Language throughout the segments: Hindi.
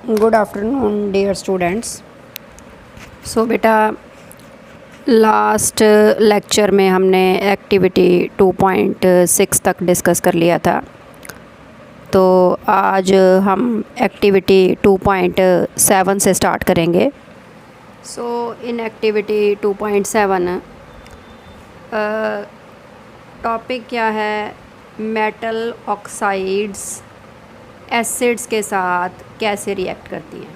Good afternoon dear students. So बेटा, लास्ट लेक्चर में हमने एक्टिविटी 2.6 तक डिस्कस कर लिया था। तो आज हम एक्टिविटी 2.7 से स्टार्ट करेंगे। सो इन एक्टिविटी 2.7 टॉपिक क्या है? मेटल ऑक्साइड्स एसिड्स के साथ कैसे रिएक्ट करती हैं।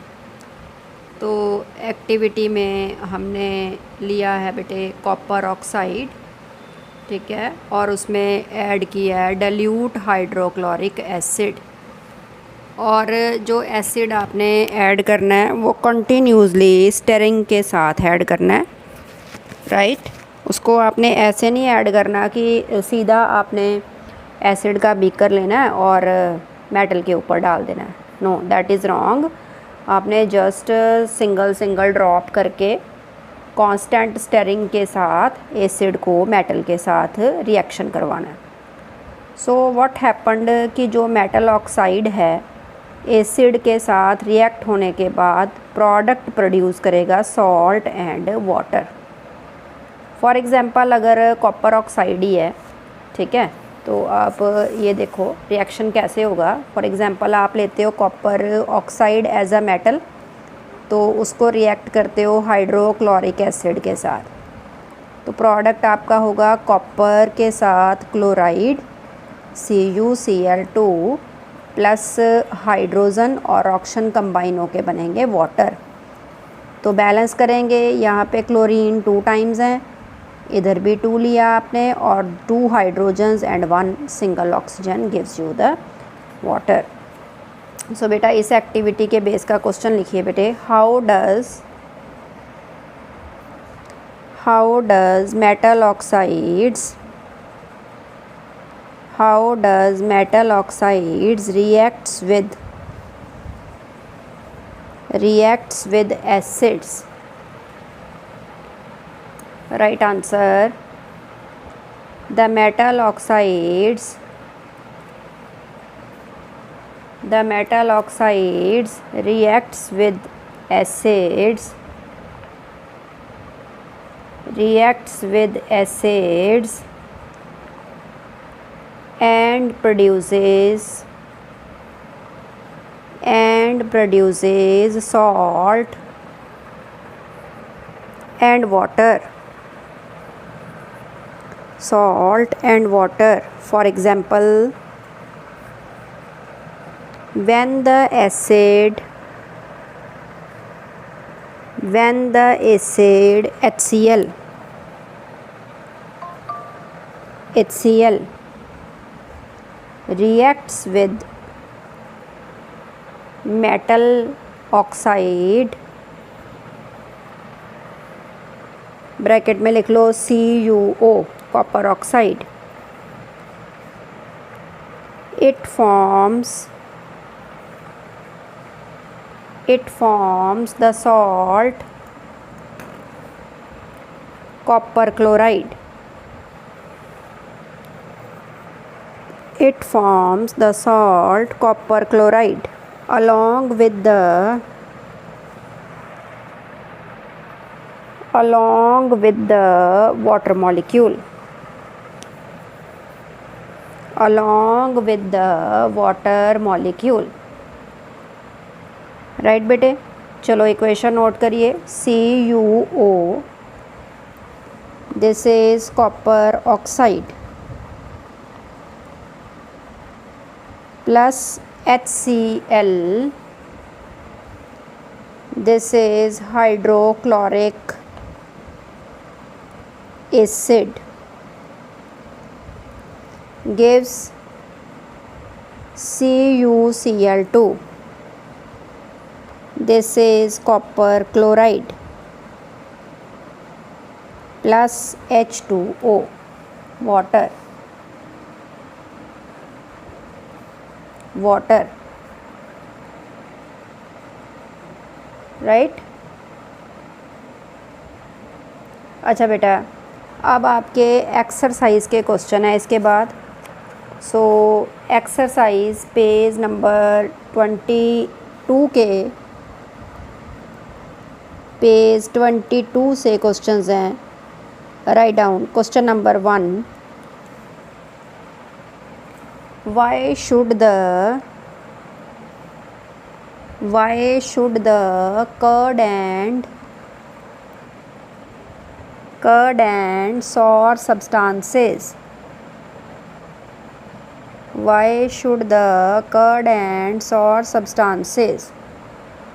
तो एक्टिविटी में हमने लिया है बेटे कॉपर ऑक्साइड, ठीक है, और उसमें ऐड किया है डाइल्यूट हाइड्रोक्लोरिक एसिड। और जो एसिड आपने ऐड करना है वो कंटिन्यूसली स्टिरिंग के साथ ऐड करना है, राइट। उसको आपने ऐसे नहीं ऐड करना कि सीधा आपने एसिड का बीकर लेना है और मेटल के ऊपर डाल देना है। No, that is wrong. आपने जस्ट सिंगल ड्रॉप करके कांस्टेंट स्टिरिंग के साथ एसिड को मेटल के साथ रिएक्शन करवाना है। सो व्हाट हैपेंड कि जो मेटल ऑक्साइड है एसिड के साथ रिएक्ट होने के बाद प्रोडक्ट प्रोड्यूस करेगा salt and water. For example अगर कॉपर ऑक्साइड ही है, ठीक है, तो आप ये देखो रिएक्शन कैसे होगा। फॉर एग्ज़ाम्पल आप लेते हो copper oxide as a metal, तो उसको रिएक्ट करते हो हाइड्रोक्लोरिक एसिड के साथ, तो प्रोडक्ट आपका होगा कॉपर के साथ क्लोराइड CuCl2 प्लस हाइड्रोजन और ऑक्सीजन कंबाइन होके बनेंगे वाटर। तो बैलेंस करेंगे, यहाँ पे क्लोरीन 2 टाइम्स हैं, इधर भी 2 लिया आपने, और 2 hydrogens and 1 single oxygen gives you the water. So बेटा इस एक्टिविटी के बेस का क्वेश्चन लिखिए बेटे। How does metal oxides reacts with acids? Right answer. The metal oxides reacts with acids and produces salt and water. For example, when the acid HCl reacts with metal oxide, bracket में लिख लो CuO, copper oxide, it forms the salt copper chloride. along with the water molecule. Right बेटे, चलो इक्वेशन नोट करिए। CuO, this is copper oxide, plus HCl, this is hydrochloric acid, gives CuCl2, this is copper chloride, plus H2O, water. Right. अच्छा बेटा, अब आपके एक्सरसाइज के क्वेश्चन है इसके बाद। सो एक्सरसाइज पेज नंबर 20 2 के पेज 22 से क्वेश्चंस हैं। Write down question number 1, why should the curd and sour substances,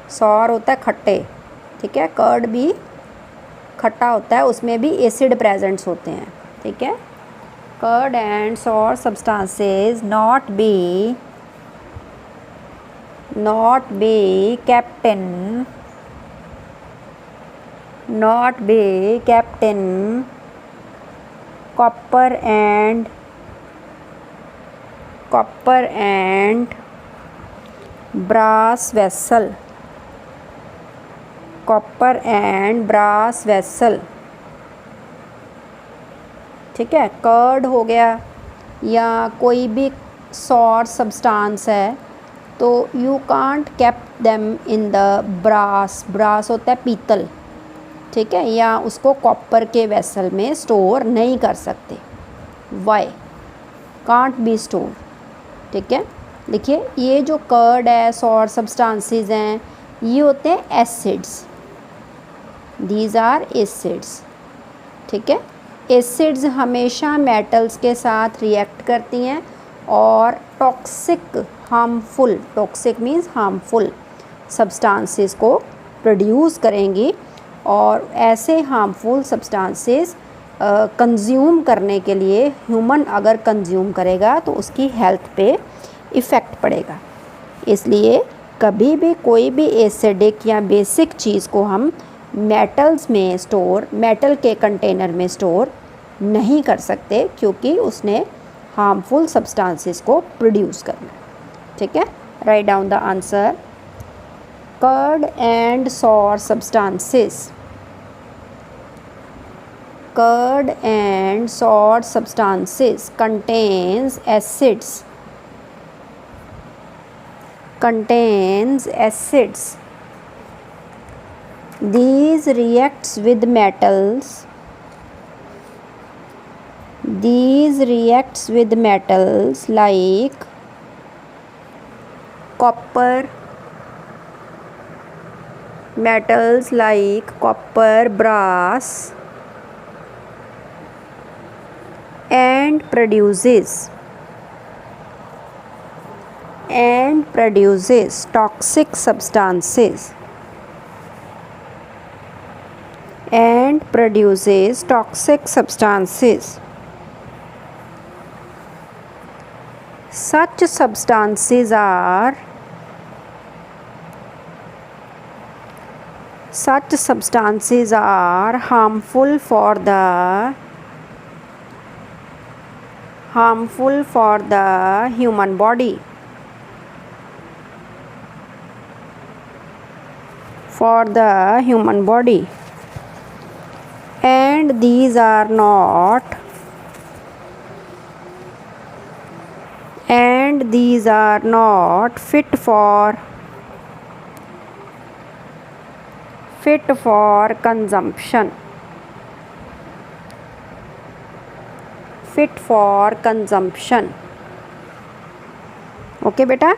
sour होता है खट्टे, ठीक है, कर्ड भी खट्टा होता है, उसमें भी एसिड प्रेजेंट्स होते हैं, ठीक है। Curd and sour substances not be kept in copper and brass vessel, ठीक है। कर्ड हो गया या कोई भी सॉर सब्सटेंस है तो you can't kept them in the brass होता है पीतल, ठीक है, या उसको कॉपर के वेसल में स्टोर नहीं कर सकते। वाई कांट बी स्टोर, ठीक है। देखिए ये जो कर्ड है, सॉर सब्सटेंसेस हैं, ये होते हैं एसिड्स, दीज आर एसिड्स, ठीक है। एसिड्स हमेशा मेटल्स के साथ रिएक्ट करती हैं और टॉक्सिक मीन्स हार्मफुल सब्सटेंसेस को प्रोड्यूस करेंगी, और ऐसे हार्मफुल सब्सटेंसेस कंज्यूम करने के लिए ह्यूमन अगर कंज्यूम करेगा तो उसकी हेल्थ पे इफ़ेक्ट पड़ेगा। इसलिए कभी भी कोई भी एसिडिक या बेसिक चीज़ को हम मेटल के कंटेनर में स्टोर नहीं कर सकते, क्योंकि उसने हार्मफुल सब्सटेंसेस को प्रोड्यूस करना, ठीक है। Write down the answer, curd and sour substances contains acids. These reacts with metals like copper, brass, and produces toxic substances, Such substances are harmful for the human body. And these are not fit for consumption. Okay बेटा,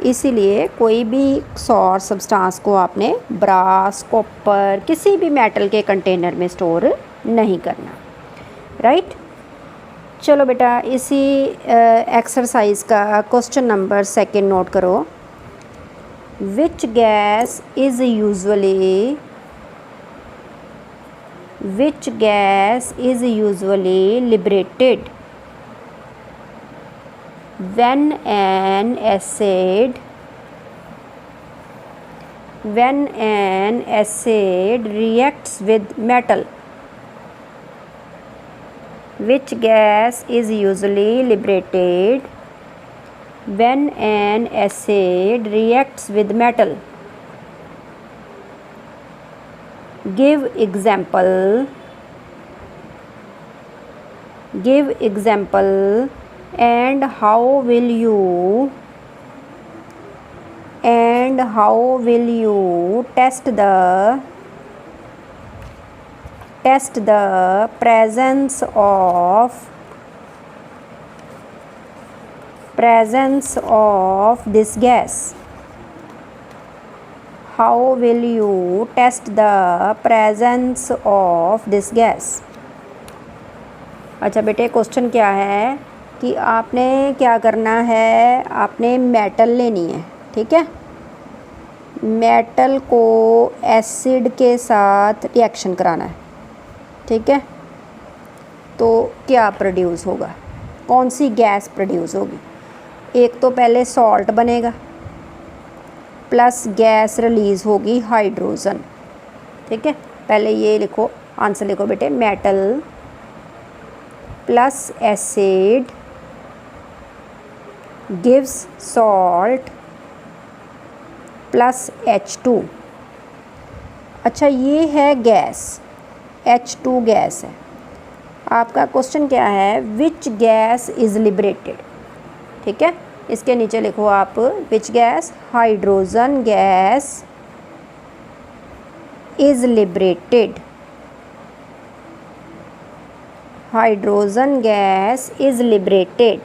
इसीलिए कोई भी सॉर सब्सटेंस को आपने ब्रास, कॉपर, किसी भी मेटल के कंटेनर में स्टोर नहीं करना, राइट। चलो बेटा, इसी एक्सरसाइज का क्वेश्चन नंबर 2 नोट करो। Which gas is usually liberated when an acid reacts with metal? Which gas is usually liberated when an acid reacts with metal? Give example and how will you and how will you test the presence of this gas? How will you test the presence of this gas? अच्छा बेटे, क्वेश्चन क्या है कि आपने क्या करना है, आपने मेटल लेनी है, ठीक है। मेटल को एसिड के साथ रिएक्शन कराना है, ठीक है। तो क्या प्रोड्यूस होगा, कौन सी गैस प्रोड्यूस होगी? एक तो पहले सॉल्ट बनेगा प्लस गैस रिलीज़ होगी हाइड्रोजन, ठीक है। पहले ये लिखो, आंसर लिखो बेटे, metal plus acid gives salt plus H2। अच्छा, ये है गैस, H2 गैस है। आपका क्वेश्चन क्या है, विच गैस इज़ लिबरेटेड, ठीक है। इसके नीचे लिखो आप which gas, hydrogen gas is liberated, hydrogen gas is liberated,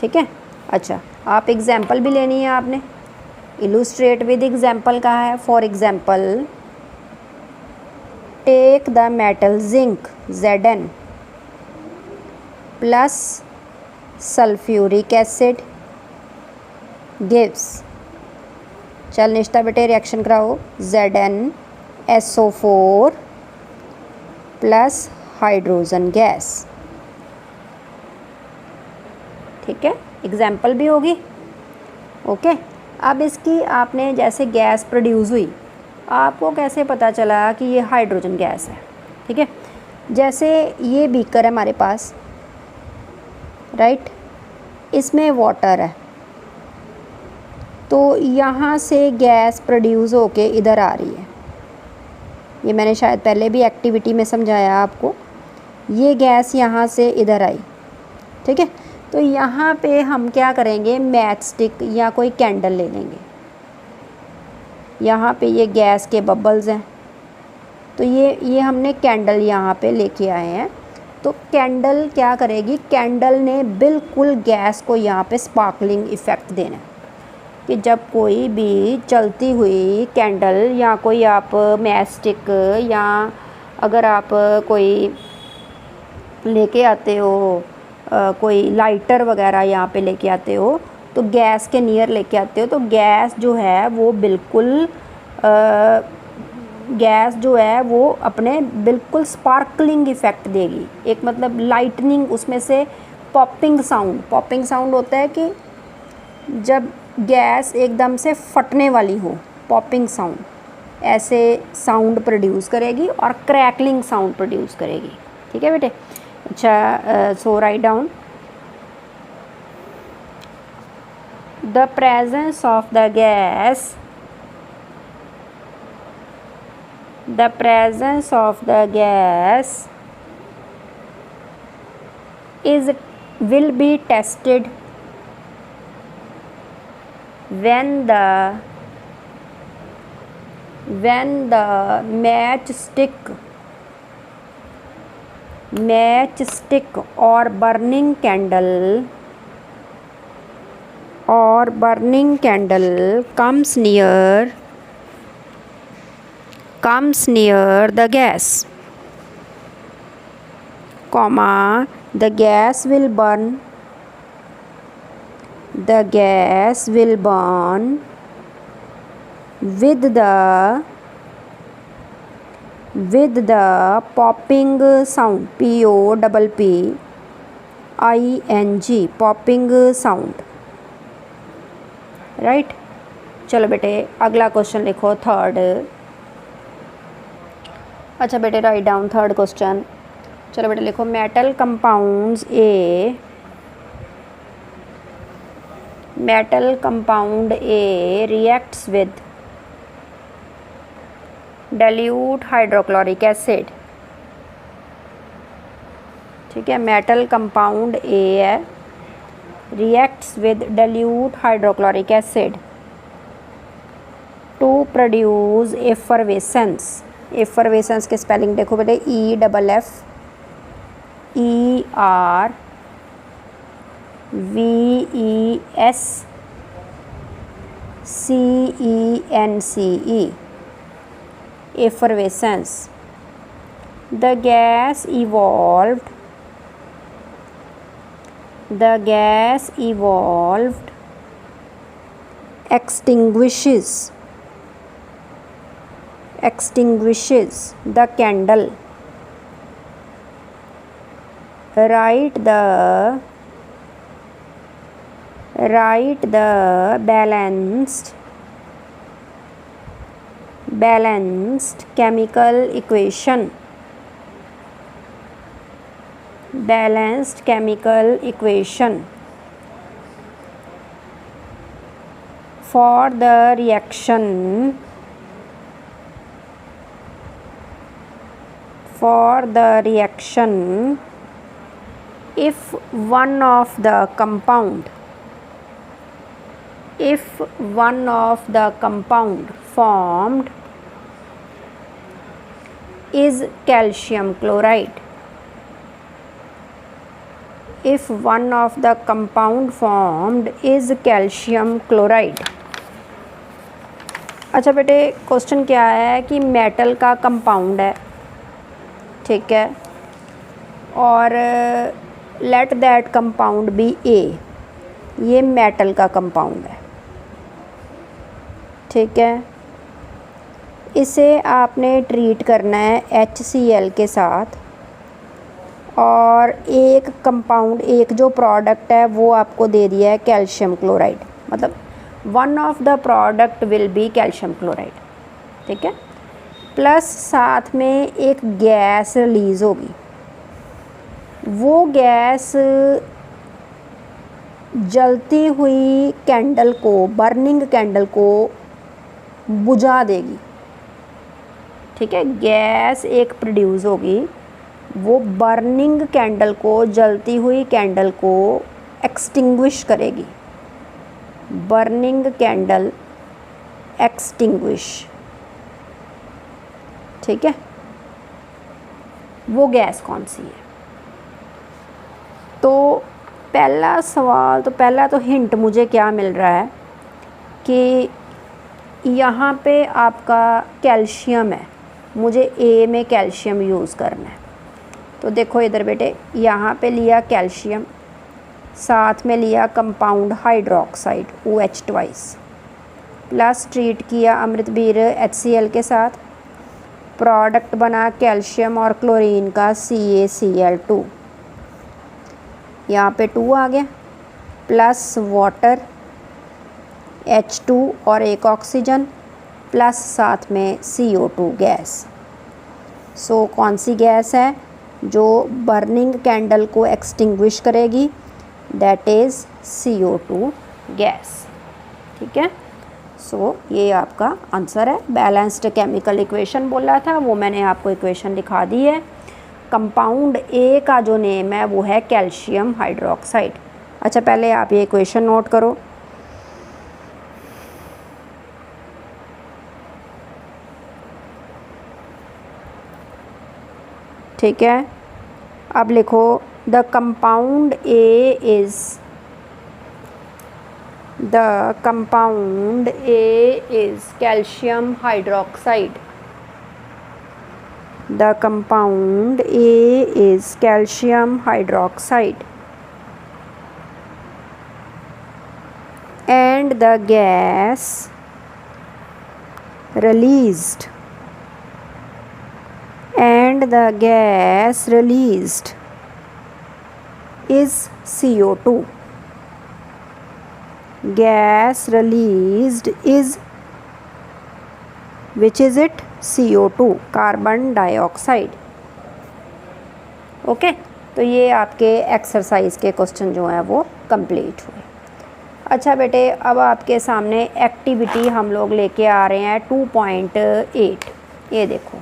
ठीक है। अच्छा, आप एग्जाम्पल भी लेनी है आपने, इलुस्ट्रेट विद एग्जाम्पल कहा है। For example, take the metal zinc Zn plus sulphuric acid gives, चल निश्ता बेटे रिएक्शन कराओ, ZnSO4 प्लस हाइड्रोजन गैस, ठीक है। एग्जाम्पल भी होगी, ओके। अब इसकी आपने जैसे गैस प्रोड्यूस हुई, आपको कैसे पता चला कि ये हाइड्रोजन गैस है, ठीक है। जैसे ये बीकर है हमारे पास, राइट, इसमें वाटर है, तो यहाँ से गैस प्रोड्यूस होके इधर आ रही है। ये मैंने शायद पहले भी एक्टिविटी में समझाया आपको। ये गैस यहाँ से इधर आई, ठीक है। तो यहाँ पे हम क्या करेंगे, मैच स्टिक या कोई कैंडल ले लेंगे। यहाँ पे ये गैस के बबल्स हैं, तो ये हमने कैंडल यहाँ पे लेके आए हैं। तो कैंडल क्या करेगी, कैंडल ने बिल्कुल गैस को यहाँ पे स्पार्कलिंग इफ़ेक्ट देना है कि जब कोई भी चलती हुई कैंडल या कोई आप मैच स्टिक या अगर आप कोई लेके आते हो, कोई लाइटर वगैरह यहाँ पे लेके आते हो, तो गैस के नियर लेके आते हो, तो गैस जो है वो बिल्कुल गैस जो है वो अपने बिल्कुल स्पार्कलिंग इफ़ेक्ट देगी। एक मतलब लाइटनिंग, उसमें से पॉपिंग साउंड होता है कि जब गैस एकदम से फटने वाली हो, पॉपिंग साउंड, ऐसे साउंड प्रोड्यूस करेगी और क्रैकलिंग साउंड प्रोड्यूस करेगी, ठीक है बेटे। अच्छा, so write down the presence of the gas, the presence of the gas will be tested when the matchstick or burning candle comes near the gas, comma, the gas will burn with the popping sound, POPPING, popping sound, right. चलो बेटे अगला क्वेश्चन लिखो, थर्ड। अच्छा बेटे राइट डाउन थर्ड क्वेश्चन। चलो बेटे लिखो, metal compound A reacts with dilute hydrochloric acid, ठीक है। मेटल कंपाउंड ए है, reacts with dilute hydrochloric acid to produce effervescence. effervescence के स्पेलिंग देखो बेटे, EFFERVESCENCE. effervescence. The gas evolved extinguishes the candle. Write the balanced chemical equation. For the reaction if one of the compound formed is calcium chloride. If one of the compound formed is calcium chloride. अच्छा बेटे, क्वेश्चन क्या है कि मेटल का कंपाउंड है, ठीक है, और लेट दैट कंपाउंड बी ए, ये मेटल का कंपाउंड है, ठीक है। इसे आपने ट्रीट करना है HCl के साथ, और एक कंपाउंड, एक जो प्रोडक्ट है वो आपको दे दिया है कैल्शियम क्लोराइड, मतलब one of the product will be calcium chloride, ठीक है। प्लस साथ में एक गैस रिलीज़ होगी, वो गैस जलती हुई कैंडल को, बर्निंग कैंडल को बुझा देगी, ठीक है। गैस एक प्रोड्यूस होगी, वो बर्निंग कैंडल को, जलती हुई कैंडल को एक्सटिंग्विश करेगी। बर्निंग कैंडल एक्सटिंग्विश, ठीक है। वो गैस कौन सी है? तो पहला सवाल, तो पहला तो हिंट मुझे क्या मिल रहा है कि यहाँ पे आपका कैल्शियम है, मुझे ए में कैल्शियम यूज़ करना है। तो देखो इधर बेटे, यहाँ पे लिया कैल्शियम, साथ में लिया compound hydroxide OH2, plus treat किया अमृतबीर HCl के साथ, प्रोडक्ट बना कैल्शियम और क्लोरीन का CaCl2, यहाँ पे 2 आ गया, प्लस वाटर H2 और एक ऑक्सीजन, प्लस साथ में CO2 गैस। सो कौन सी गैस है जो बर्निंग कैंडल को एक्सटिंग्विश करेगी? दैट इज़ CO2 गैस, ठीक है। सो ये आपका आंसर है। बैलेंस्ड केमिकल इक्वेशन बोला था, वो मैंने आपको इक्वेशन लिखा दी है। कंपाउंड ए का जो नेम है वो है कैल्शियम हाइड्रोक्साइड। अच्छा, पहले आप ये इक्वेशन नोट करो। ठीक है, अब लिखो the compound A is calcium hydroxide. The compound A is calcium hydroxide, and the gas released is CO2. Gas released is, which is it? CO2, carbon dioxide. Okay, तो ये आपके एक्सरसाइज के क्वेश्चन जो हैं वो कंप्लीट हुए। अच्छा बेटे, अब आपके सामने एक्टिविटी हम लोग लेके आ रहे हैं 2.8। ये देखो,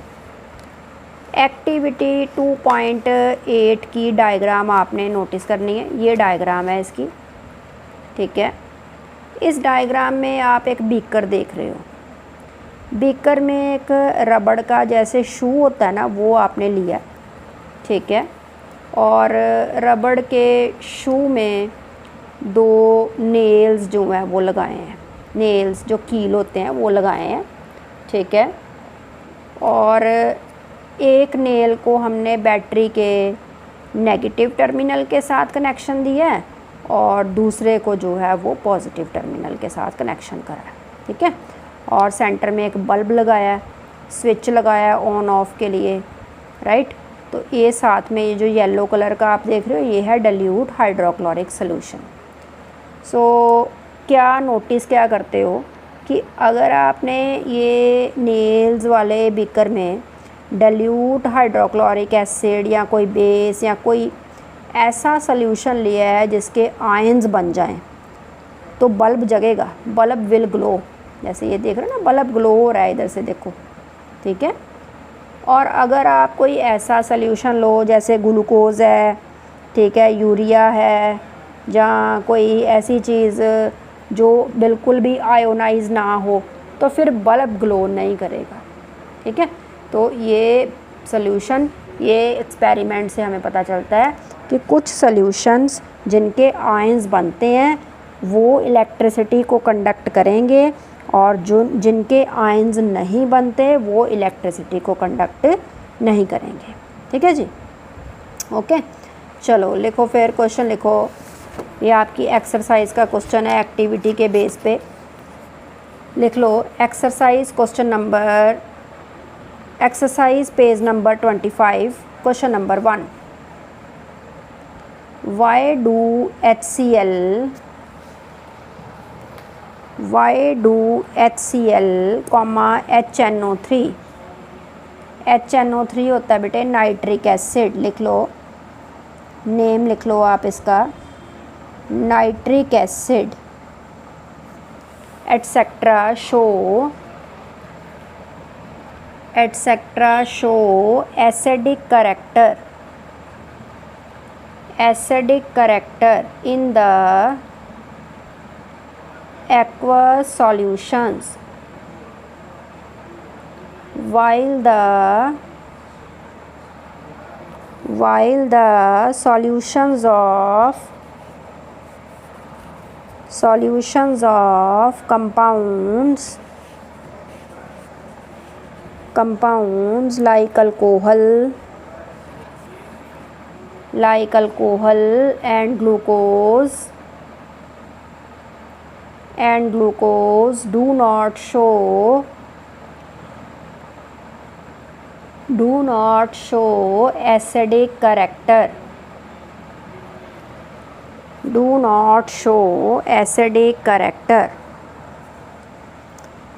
एक्टिविटी 2.8 की डायग्राम आपने नोटिस करनी है। ये डायग्राम है इसकी, ठीक है। इस डायग्राम में आप एक बीकर देख रहे हो। बीकर में एक रबड़ का जैसे शू होता है ना, वो आपने लिया, ठीक है। और रबड़ के शू में 2 नेल्स जो हैं वो लगाए हैं, नेल्स जो कील होते हैं वो लगाए हैं, ठीक है। और एक नेल को हमने बैटरी के नेगेटिव टर्मिनल के साथ कनेक्शन दिया है और दूसरे को जो है वो पॉजिटिव टर्मिनल के साथ कनेक्शन करा है, ठीक है। और सेंटर में एक बल्ब लगाया है, स्विच लगाया है ऑन ऑफ के लिए, राइट। तो ये साथ में ये जो येलो कलर का आप देख रहे हो, ये है डाइल्यूट हाइड्रोक्लोरिक सॉल्यूशन। सो क्या नोटिस क्या करते हो कि अगर आपने ये नेल्स वाले बीकर में डाइल्यूट हाइड्रोक्लोरिक एसिड या कोई बेस या कोई ऐसा सॉल्यूशन लिया है जिसके आयंस बन जाएं, तो बल्ब जगेगा, बल्ब विल ग्लो। जैसे ये देख रहे हो ना, बल्ब ग्लो हो रहा है, इधर से देखो, ठीक है। और अगर आप कोई ऐसा सॉल्यूशन लो जैसे ग्लूकोज है, ठीक है, यूरिया है, या कोई ऐसी चीज़ जो बिल्कुल भी आयोनाइज ना हो, तो फिर बल्ब ग्लो नहीं करेगा, ठीक है। तो ये सॉल्यूशन, ये एक्सपेरिमेंट से हमें पता चलता है कि कुछ सॉल्यूशंस जिनके आयंस बनते हैं वो इलेक्ट्रिसिटी को कंडक्ट करेंगे, और जो जिनके आयंस नहीं बनते वो इलेक्ट्रिसिटी को कंडक्ट नहीं करेंगे, ठीक है जी। ओके, चलो लिखो फिर क्वेश्चन लिखो। ये आपकी एक्सरसाइज का क्वेश्चन है, एक्टिविटी के बेस पे लिख लो। Exercise question number, exercise page number 25, question number 1। Why do HCl HNO3 HNO3 होता है बेटे नाइट्रिक एसिड, लिख लो, नेम लिख लो आप इसका, nitric acid etcetera show acidic character in the aqueous solutions, while the solutions of compounds like alcohol and glucose do not show acidic character,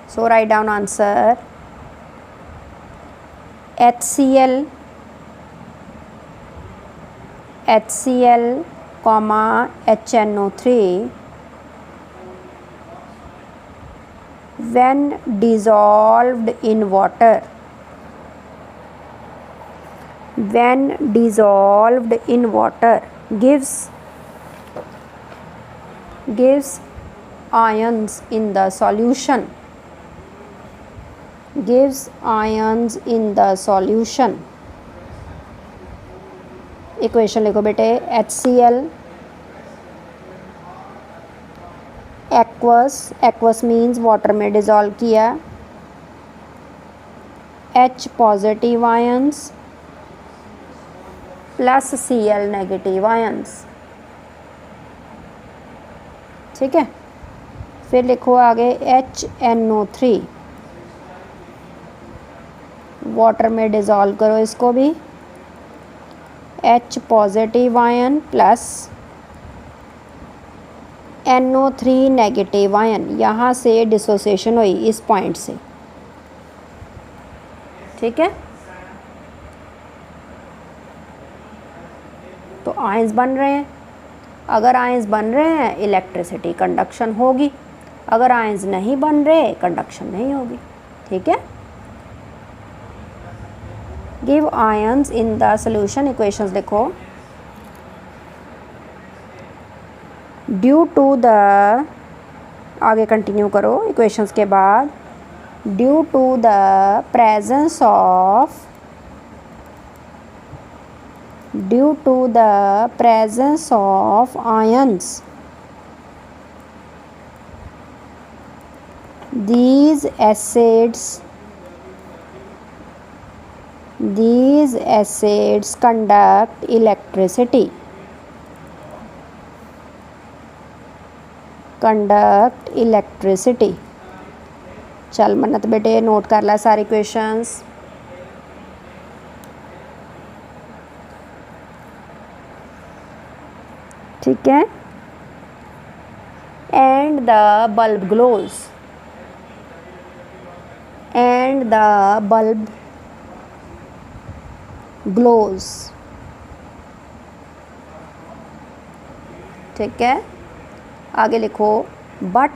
so write down answer. HCl, HNO3 when dissolved in water gives ions in the solution, equation लिखो बेटे। HCl एक्वस मीन्स वाटर में डिज़ोल्व किया, H positive ions plus Cl negative ions, ठीक है। फिर लिखो आगे HNO3, वाटर में डिज़ोल्व करो इसको भी, H positive ion plus NO3 negative ion, यहाँ से डिसोसिएशन हुई इस पॉइंट से, ठीक है। तो आयंस बन रहे हैं, अगर आयंस बन रहे हैं इलेक्ट्रिसिटी कंडक्शन होगी, अगर आयंस नहीं बन रहे कंडक्शन नहीं होगी, ठीक है। Give ions in the solution, equations लिखो। ड्यू टू द, आगे कंटिन्यू करो इक्वेशंस के बाद, due to the presence of, due to the presence of ions, these acids conduct electricity, चल मन्नत बेटे नोट कर ला सारी क्वेश्चंस। ठीक है। And the bulb glows, and the bulb glows। ठीक है, आगे लिखो but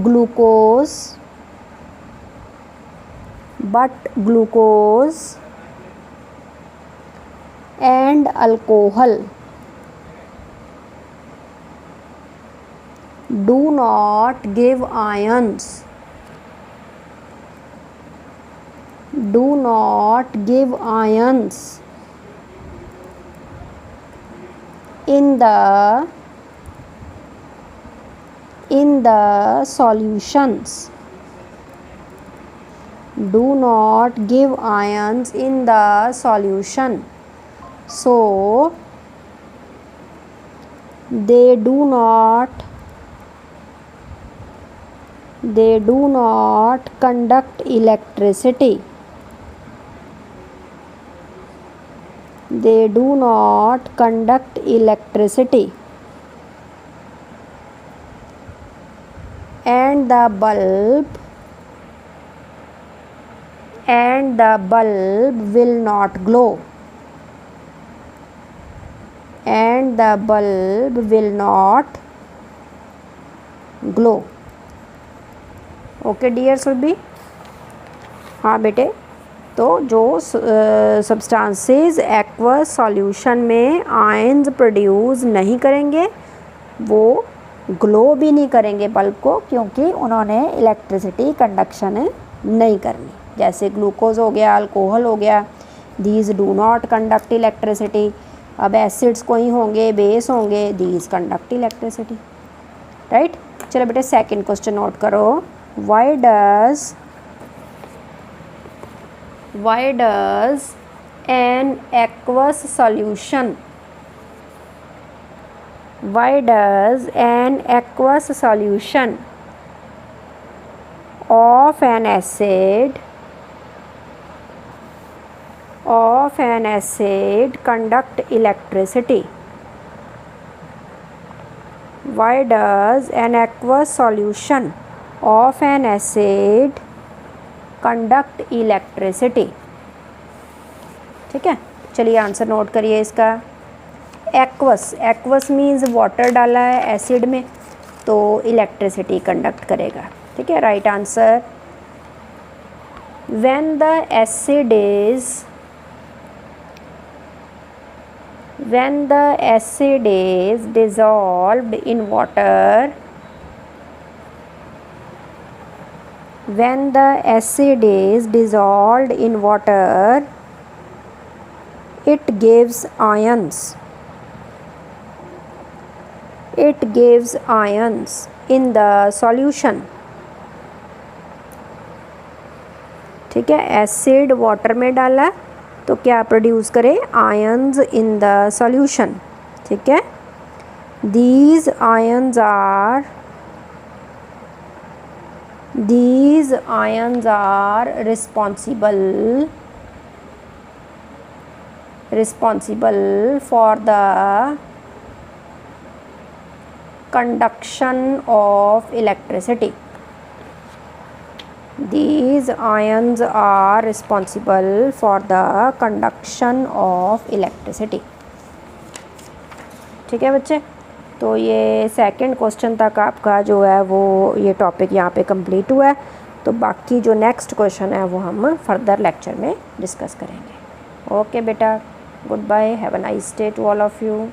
glucose and alcohol do not give ions, in the solutions, do not give ions in the solution, so they do not conduct electricity, and the bulb will not glow, okay dear Surabhi. हाँ बेटे, तो जो सब्सटेंसेस एक्वस सॉल्यूशन में आयंस प्रोड्यूस नहीं करेंगे वो ग्लो भी नहीं करेंगे बल्ब को, क्योंकि उन्होंने इलेक्ट्रिसिटी कंडक्शन नहीं करनी। जैसे ग्लूकोज हो गया, अल्कोहल हो गया, these do not conduct electricity. अब एसिड्स कोई होंगे, बेस होंगे, दीज कंडक्ट इलेक्ट्रिसिटी। राइट, चलो बेटे सेकंड क्वेश्चन नोट करो। Why does an aqueous solution of an acid conduct electricity? Why does an aqueous solution of an acid conduct electricity? ठीक है, चलिए आंसर नोट करिए इसका। एक्वस मीन्स वाटर डाला है एसिड में, तो इलेक्ट्रिसिटी कंडक्ट करेगा। ठीक है, right answer. when the acid is dissolved in water, when the acid is dissolved in water, it gives ions, in the solution। ठीक है, एसिड वाटर में डाला तो क्या प्रोड्यूस करे? Ions in the solution. ठीक है, these ions are responsible for the conduction of electricity. These ions are responsible for the conduction of electricity। ठीक है बच्चे, तो ये सेकंड क्वेश्चन तक आपका जो है वो ये टॉपिक यहाँ पे कंप्लीट हुआ है। तो बाकी जो नेक्स्ट क्वेश्चन है वो हम फर्दर लेक्चर में डिस्कस करेंगे। ओके बेटा, good bye, have a nice day to all of you.